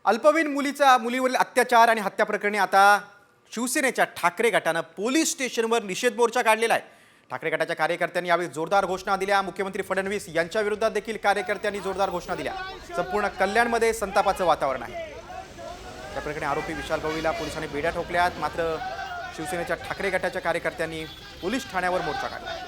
अल्पवयीन मुलीवरील अत्याचार आणि हत्या प्रकरणी आता शिवसेनेच्या ठाकरे गटानं पोलीस स्टेशनवर निषेध मोर्चा काढलेला आहे। ठाकरे गटाच्या कार्यकर्त्यांनी यावेळी जोरदार घोषणा दिल्या। मुख्यमंत्री फडणवीस यांच्या विरोधात देखील कार्यकर्त्यांनी जोरदार घोषणा दिल्या। संपूर्ण कल्याणमध्ये संतापाचं वातावरण आहे। या प्रकरणी आरोपी विशाल गवळीला पोलिसांनी बेड्या ठोकल्यात। मात्र शिवसेनेच्या ठाकरे गटाच्या कार्यकर्त्यांनी पोलीस ठाण्यावर मोर्चा काढला।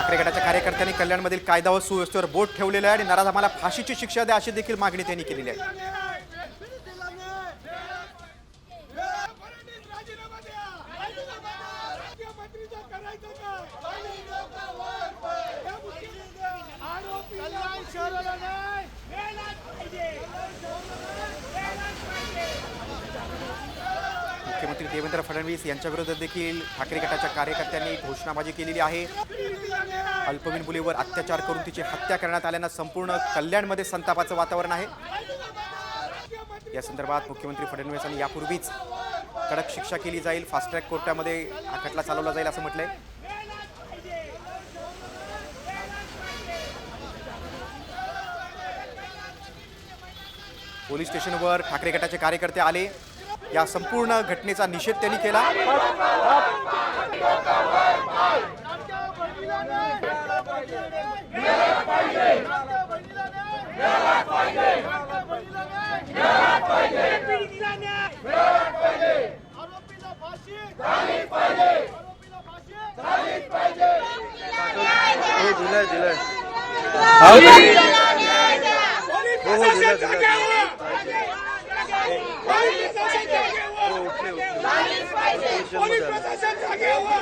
ठाकरे गटाच्या कार्यकर्त्यांनी कल्याणमधील कायदा व सुव्यवस्थेवर बोट ठेवलेलं आहे आणि नाराज आम्हाला फाशीची शिक्षा द्या अशी देखील मागणी त्यांनी केलेली आहे। मुख्यमंत्री देवेंद्र फडणवीस यांच्या विरोधात देखील ठाकरे गटाच्या कार्यकर्त्यांनी घोषणाबाजी केलेली आहे। अल्पवयीन मुलीवर अत्याचार करून तिची हत्या करण्यात आल्यानं संपूर्ण कल्याणमध्ये संतापाचं वातावरण आहे। या संदर्भात मुख्यमंत्री फडणवीसांनी यापूर्वीच कडक शिक्षा केली जाईल, फास्ट ट्रॅक कोर्टामध्ये हा खटला चालवला जाईल असं म्हटलंय। पोलीस स्टेशनवर ठाकरे गटाचे कार्यकर्ते आले। या संपूर्ण घटनेचा निषेध त्यांनी केला। पोलीस प्रशासन जागे हो,